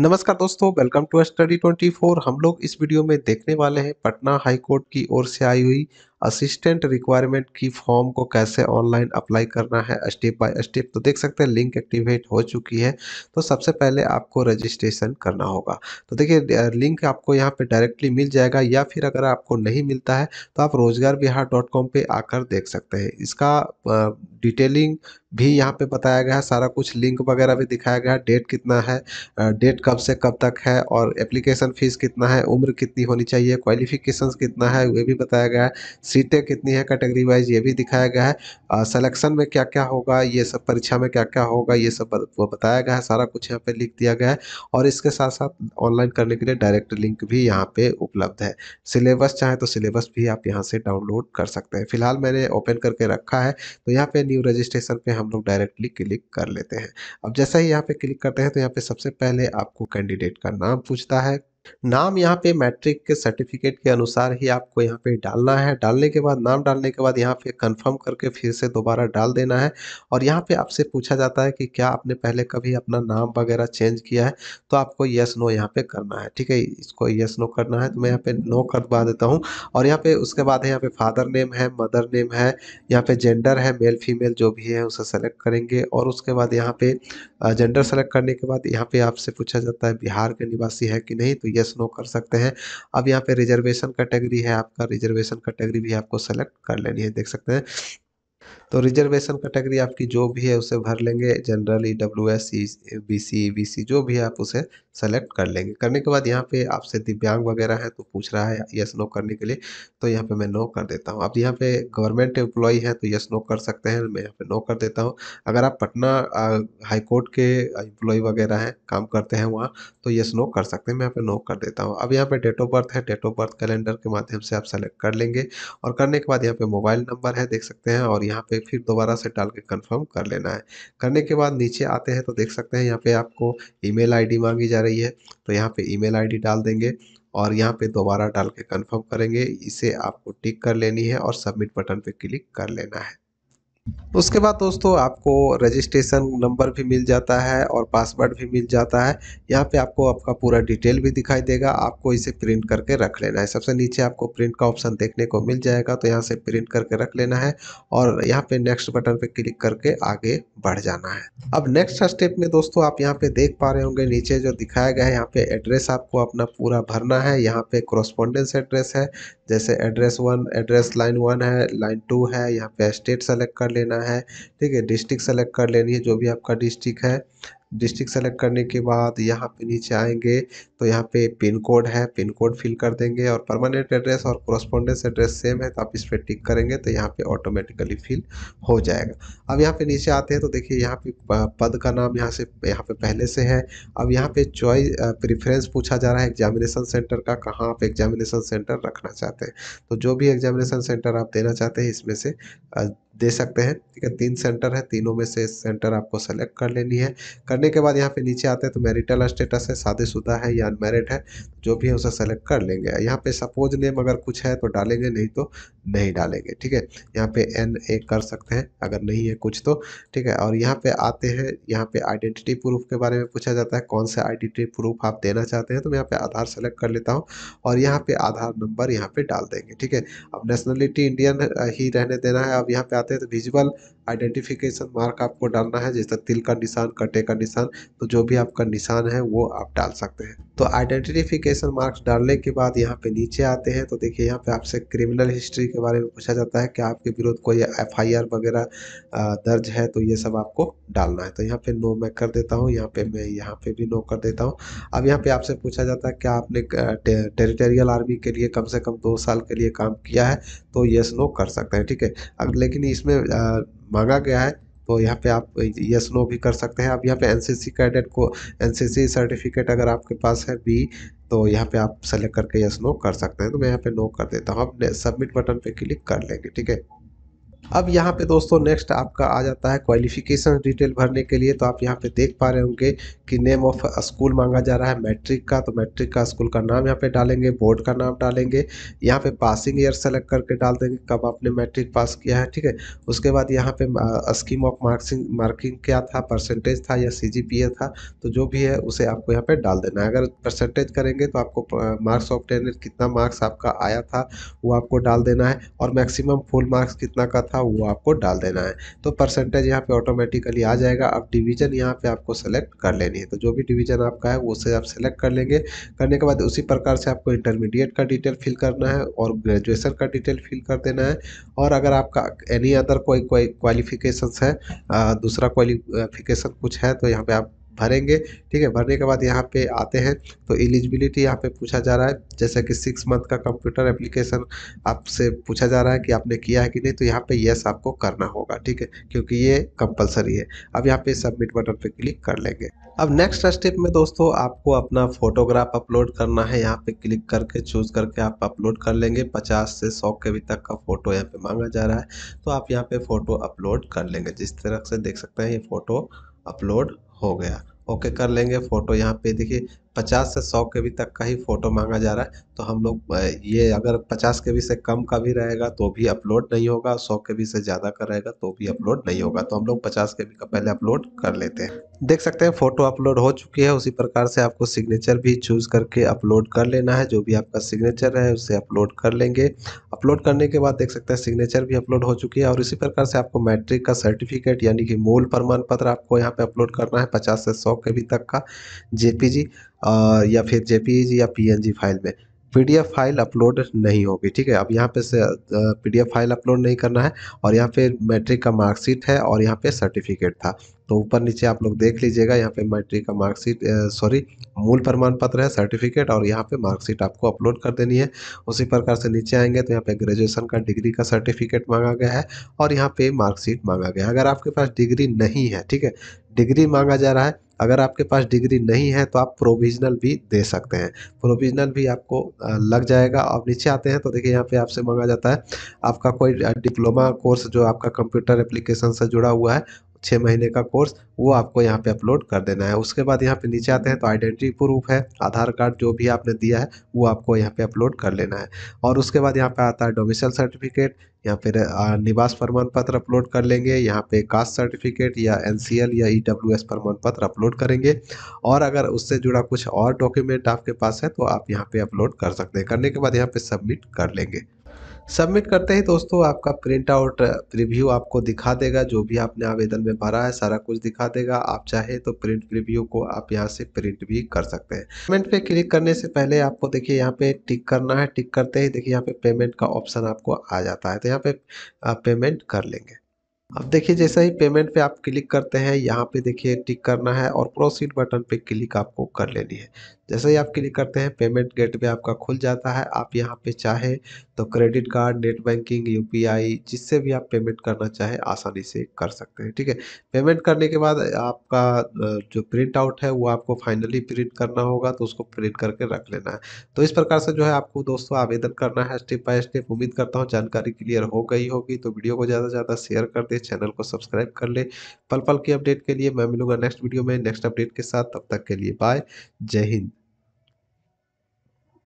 नमस्कार दोस्तों, welcome to study 24। हम लोग इस वीडियो में देखने वाले हैं पटना हाई कोर्ट की ओर से आई हुई असिस्टेंट रिक्वायरमेंट की फॉर्म को कैसे ऑनलाइन अप्लाई करना है स्टेप बाय स्टेप। तो देख सकते हैं लिंक एक्टिवेट हो चुकी है। तो सबसे पहले आपको रजिस्ट्रेशन करना होगा। तो देखिए लिंक आपको यहाँ पे डायरेक्टली मिल जाएगा, या फिर अगर आपको नहीं मिलता है तो आप रोजगारबिहार.com पे आकर देख सकते हैं। इसका डिटेलिंग भी यहाँ पे बताया गया है, सारा कुछ लिंक वगैरह भी दिखाया गया है, डेट कितना है, डेट कब से कब तक है, और एप्लीकेशन फीस कितना है, उम्र कितनी होनी चाहिए, क्वालिफिकेशंस कितना है ये भी बताया गया है, सीटें कितनी है कैटेगरी वाइज ये भी दिखाया गया है, सिलेक्शन में क्या क्या होगा, ये सब परीक्षा में क्या क्या होगा ये सब वो बताया गया है, सारा कुछ यहाँ पे लिख दिया गया है। और इसके साथ साथ ऑनलाइन करने के लिए डायरेक्ट लिंक भी यहाँ पे उपलब्ध है। सिलेबस चाहे तो सिलेबस भी आप यहाँ से डाउनलोड कर सकते हैं। फिलहाल मैंने ओपन करके रखा है, तो यहाँ पे न्यू रजिस्ट्रेशन पे हम लोग डायरेक्टली क्लिक कर लेते हैं। अब जैसा ही यहाँ पे क्लिक करते हैं तो यहाँ पे सबसे पहले आपको कैंडिडेट का नाम पूछता है। नाम यहाँ पे मैट्रिक के सर्टिफिकेट के अनुसार ही आपको यहाँ पे डालना है। डालने के बाद नाम डालने के बाद यहाँ पे कंफर्म करके फिर से दोबारा डाल देना है। और यहाँ पे आपसे पूछा जाता है कि क्या आपने पहले कभी अपना नाम वगैरह चेंज किया है, तो आपको यस नो यहाँ पे करना है। ठीक है, इसको यस नो करना है, तो मैं यहाँ पे नो करवा देता हूँ। और यहाँ पे उसके बाद है यहाँ पे फादर नेम है, मदर नेम है, यहाँ पे जेंडर है, मेल फीमेल जो भी है उसे सेलेक्ट करेंगे। और उसके बाद यहाँ पे जेंडर सेलेक्ट करने के बाद यहाँ पे आपसे पूछा जाता है बिहार के निवासी है कि नहीं, तो यस नो कर सकते हैं। अब यहाँ पे रिजर्वेशन कैटेगरी है, आपका रिजर्वेशन कैटेगरी भी आपको सेलेक्ट कर लेनी है, देख सकते हैं। तो रिजर्वेशन कैटेगरी आपकी जो भी है उसे भर लेंगे, जनरल, ईडब्ल्यूएस, बीसी, बीसी जो भी है आप उसे सेलेक्ट कर लेंगे। करने के बाद यहाँ पे आपसे दिव्यांग वगैरह है तो पूछ रहा है यस नो करने के लिए, तो यहाँ पे मैं नो कर देता हूँ। अब यहाँ पे गवर्नमेंट एम्प्लॉय है तो यस नो कर सकते हैं, मैं यहाँ पे नो कर देता हूँ। अगर आप पटना हाई कोर्ट के एम्प्लॉय वगैरह हैं, काम करते हैं वहाँ, तो यस नो कर सकते हैं, मैं यहाँ पे नो कर देता हूँ। अब यहाँ पे डेट ऑफ बर्थ है, डेट ऑफ बर्थ कैलेंडर के माध्यम से आप सेलेक्ट कर लेंगे। और करने के बाद यहाँ पे मोबाइल नंबर है, देख सकते हैं, और यहाँ पे फिर दोबारा से डाल के कंफर्म कर लेना है। करने के बाद नीचे आते हैं तो देख सकते हैं यहाँ पे आपको ईमेल आईडी मांगी जा रही है, तो यहाँ पे ईमेल आईडी डाल देंगे। और यहाँ पे दोबारा डाल के कंफर्म करेंगे, इसे आपको टिक कर लेनी है और सबमिट बटन पे क्लिक कर लेना है। उसके बाद दोस्तों आपको रजिस्ट्रेशन नंबर भी मिल जाता है और पासवर्ड भी मिल जाता है। यहाँ पे आपको आपका पूरा डिटेल भी दिखाई देगा, आपको इसे प्रिंट करके रख लेना है। सबसे नीचे आपको प्रिंट का ऑप्शन देखने को मिल जाएगा, तो यहाँ से प्रिंट करके रख लेना है और यहाँ पे नेक्स्ट बटन पे क्लिक करके आगे बढ़ जाना है। अब नेक्स्ट स्टेप में दोस्तों आप यहाँ पे देख पा रहे होंगे नीचे जो दिखाया गया है, यहाँ पे एड्रेस आपको अपना पूरा भरना है। यहाँ पे कोरोस्पोंडेंस एड्रेस है, जैसे एड्रेस 1, एड्रेस लाइन 1 है, लाइन 2 है। यहाँ पे स्टेट सेलेक्ट कर लेना है, ठीक है। डिस्ट्रिक्ट सेलेक्ट कर लेनी है, जो भी आपका डिस्ट्रिक्ट है। डिस्ट्रिक्ट सेलेक्ट करने के बाद यहाँ पे नीचे आएंगे तो यहाँ पे पिन कोड है, पिन कोड फिल कर देंगे। और परमानेंट एड्रेस और कोरोस्पोंडेंस एड्रेस सेम है, तो आप इस पर टिक करेंगे तो यहाँ पे ऑटोमेटिकली फिल हो जाएगा। अब यहाँ पे नीचे आते हैं तो देखिए यहाँ पे पद का नाम यहाँ पे पहले से है। अब यहाँ पे चॉइस प्रेफरेंस पूछा जा रहा है एग्जामिनेशन सेंटर का, कहाँ आप एग्जामिनेशन सेंटर रखना चाहते हैं। तो जो भी एग्जामिनेशन सेंटर आप देना चाहते हैं इसमें से दे सकते हैं, ठीक है। 3 सेंटर है, तीनों में से सेंटर आपको सेलेक्ट कर लेनी है। करने के बाद यहाँ पे नीचे आते हैं तो मैरिटल स्टेटस है, शादीशुदा है या अनमैरिड है, जो भी है उसे सेलेक्ट कर लेंगे। यहाँ पे सपोज नेम अगर कुछ है तो डालेंगे, नहीं तो नहीं डालेंगे, ठीक है। यहाँ पे NA कर सकते हैं अगर नहीं है कुछ तो, ठीक है। और यहाँ पे आते हैं, यहाँ पे आइडेंटिटी प्रूफ के बारे में पूछा जाता है, कौन सा आइडेंटिटी प्रूफ आप देना चाहते हैं, तो मैं यहाँ पे आधार सेलेक्ट कर लेता हूँ और यहाँ पे आधार नंबर यहाँ पे डाल देंगे, ठीक है। अब नेशनलिटी इंडियन ही रहने देना है। अब यहाँ पे आते हैं तो विजुअल आइडेंटिफिकेशन मार्क आपको डालना है, जैसे तिल का निशान, कटे का निशान, तो जो भी आपका निशान है वो आप डाल सकते हैं। तो आइडेंटिफिकेशन मार्क्स डालने के बाद यहाँ पे नीचे आते हैं तो देखिए यहाँ पे आपसे क्रिमिनल हिस्ट्री के बारे में पूछा जाता है कि आपके विरुद्ध कोई FIR वगैरह दर्ज है, तो ये सब आपको डालना है। तो यहाँ पे नो मैं कर देता हूँ, यहाँ पे मैं यहाँ पे भी नो कर देता हूँ। अब यहाँ पे आपसे पूछा जाता है क्या आपने टेरिटोरियल आर्मी के लिए कम से कम 2 साल के लिए काम किया है, तो यस नो कर सकते हैं, ठीक है। अब लेकिन इसमें मांगा गया है तो यहाँ पे आप यस नो भी कर सकते हैं। अब यहाँ पे NCC कैडेट को NCC सर्टिफिकेट अगर आपके पास है B, तो यहाँ पे आप सेलेक्ट करके यस नो कर सकते हैं, तो मैं यहाँ पे नो कर देता हूँ। अब सबमिट बटन पे क्लिक कर लेंगे, ठीक है। अब यहाँ पे दोस्तों नेक्स्ट आपका आ जाता है क्वालिफिकेशन डिटेल भरने के लिए। तो आप यहाँ पे देख पा रहे होंगे कि नेम ऑफ स्कूल मांगा जा रहा है मैट्रिक का, तो मैट्रिक का स्कूल का नाम यहाँ पे डालेंगे, बोर्ड का नाम डालेंगे, यहाँ पे पासिंग ईयर सेलेक्ट करके डाल देंगे कब आपने मैट्रिक पास किया है, ठीक है। उसके बाद यहाँ पे स्कीम ऑफ मार्किंग क्या था, परसेंटेज था या CGPA था, तो जो भी है उसे आपको यहाँ पे डाल देना है। अगर परसेंटेज करेंगे तो आपको मार्क्स ऑब्टेन कितना मार्क्स आपका आया था वो आपको डाल देना है, और मैक्सिमम फुल मार्क्स कितना का था वो आपको डाल देना है। तो परसेंटेज यहाँ पे ऑटोमेटिकली आ जाएगा। अब डिवीजन यहाँ पे आपको सेलेक्ट कर लेनी है, तो जो भी डिवीजन आपका है वो उसे आप सेलेक्ट कर लेंगे। करने के बाद उसी प्रकार से आपको इंटरमीडिएट का डिटेल फिल करना है और ग्रेजुएशन का डिटेल फिल कर देना है। और अगर आपका एनी अदर कोई कोई क्वालिफिकेशंस है, दूसरा क्वालिफिकेशन कुछ है, तो यहाँ पे आप भरेंगे, ठीक है। भरने के बाद यहाँ पे आते हैं तो एलिजिबिलिटी यहाँ पे पूछा जा रहा है, जैसे कि 6 मंथ का कंप्यूटर एप्लीकेशन आपसे पूछा जा रहा है कि आपने किया है कि नहीं, तो यहाँ पे यस आपको करना होगा, ठीक है, क्योंकि ये कंपलसरी है। अब यहाँ पे सबमिट बटन पे क्लिक कर लेंगे। अब नेक्स्ट स्टेप में दोस्तों आपको अपना फोटोग्राफ अपलोड करना है। यहाँ पे क्लिक करके चूज करके आप अपलोड कर लेंगे। 50 से 100 के भी तक का फोटो यहाँ पे मांगा जा रहा है, तो आप यहाँ पे फोटो अपलोड कर लेंगे। जिस तरह से देख सकते हैं ये फोटो अपलोड हो गया। ओके कर लेंगे। फोटो यहाँ पे देखिए 50 से 100 के भी तक का ही फोटो मांगा जा रहा है, तो हम लोग ये अगर 50 के भी से कम का भी रहेगा तो भी अपलोड नहीं होगा, 100 के भी से ज़्यादा का रहेगा तो भी अपलोड नहीं होगा। तो हम लोग 50 के भी का पहले अपलोड कर लेते हैं। देख सकते हैं फोटो अपलोड हो चुकी है। उसी प्रकार से आपको सिग्नेचर भी चूज करके अपलोड कर लेना है। जो भी आपका सिग्नेचर है उसे अपलोड कर लेंगे। अपलोड करने के बाद देख सकते हैं सिग्नेचर भी अपलोड हो चुकी है। और इसी प्रकार से आपको मैट्रिक का सर्टिफिकेट यानी कि मूल प्रमाण पत्र आपको यहाँ पे अपलोड करना है 50 से 100 के भी तक का, जेपीजी या फिर जेपीईजी या पीएनजी फाइल में। पीडीएफ फाइल अपलोड नहीं होगी, ठीक है। अब यहाँ पे से पीडीएफ फाइल अपलोड नहीं करना है। और यहाँ पे मैट्रिक का मार्कशीट है और यहाँ पे सर्टिफिकेट था, तो ऊपर नीचे आप लोग देख लीजिएगा। यहाँ पे मैट्रिक का मार्कशीट सॉरी मूल प्रमाण पत्र है, सर्टिफिकेट और यहाँ पे मार्कशीट आपको अपलोड कर देनी है। उसी प्रकार से नीचे आएंगे तो यहाँ पे ग्रेजुएशन का डिग्री का सर्टिफिकेट मांगा गया है और यहाँ पे मार्कशीट मांगा गया है। अगर आपके पास डिग्री नहीं है, ठीक है, डिग्री मांगा जा रहा है। अगर आपके पास डिग्री नहीं है तो आप प्रोविजनल भी दे सकते हैं, प्रोविजनल भी आपको लग जाएगा। अब नीचे आते हैं तो देखिए यहाँ पे आपसे मांगा जाता है आपका कोई डिप्लोमा कोर्स जो आपका कंप्यूटर एप्लीकेशन से जुड़ा हुआ है, 6 महीने का कोर्स, वो आपको यहाँ पे अपलोड कर देना है। उसके बाद यहाँ पे नीचे आते हैं तो आइडेंटिटी प्रूफ है, आधार कार्ड जो भी आपने दिया है वो आपको यहाँ पे अपलोड कर लेना है। और उसके बाद यहाँ पे आता है डोमिसाइल सर्टिफिकेट या फिर निवास प्रमाण पत्र अपलोड कर लेंगे। यहाँ पे कास्ट सर्टिफिकेट या एनसीएल या ईडब्ल्यूएस प्रमाण पत्र अपलोड करेंगे। और अगर उससे जुड़ा कुछ और डॉक्यूमेंट आपके पास है तो आप यहाँ पे अपलोड कर सकते हैं। करने के बाद यहाँ पे सबमिट कर लेंगे। सबमिट करते ही दोस्तों आपका प्रिंट आउट प्रीव्यू आपको दिखा देगा। जो भी आपने आवेदन में भरा है सारा कुछ दिखा देगा। आप चाहे तो प्रिंट प्रीव्यू को आप यहाँ से प्रिंट भी कर सकते हैं। पेमेंट पे क्लिक करने से पहले आपको देखिए यहाँ पे टिक करना है। टिक करते ही देखिए यहाँ पे पेमेंट का ऑप्शन आपको आ जाता है, तो यहाँ पे आप पेमेंट कर लेंगे। अब देखिए जैसे ही पेमेंट पे आप क्लिक करते हैं यहाँ पे देखिए टिक करना है और प्रोसीड बटन पे क्लिक आपको कर लेनी है। जैसे ही आप क्लिक करते हैं पेमेंट गेटवे आपका खुल जाता है। आप यहाँ पे चाहे तो credit card, net banking, UPI जिससे भी आप पेमेंट करना चाहे आसानी से कर सकते हैं, ठीक है। पेमेंट करने के बाद आपका जो प्रिंट आउट है वो आपको फाइनली प्रिंट करना होगा, तो उसको प्रिंट करके रख लेना है। तो इस प्रकार से जो है आपको दोस्तों आवेदन करना है स्टेप बाय स्टेप। उम्मीद करता हूँ जानकारी क्लियर हो गई होगी। तो वीडियो को ज़्यादा से ज़्यादा शेयर कर दे, चैनल को सब्सक्राइब कर ले। पल पल की अपडेट के लिए मैं मिलूंगा नेक्स्ट वीडियो में नेक्स्ट अपडेट के साथ। तब तक के लिए बाय, जय हिंद।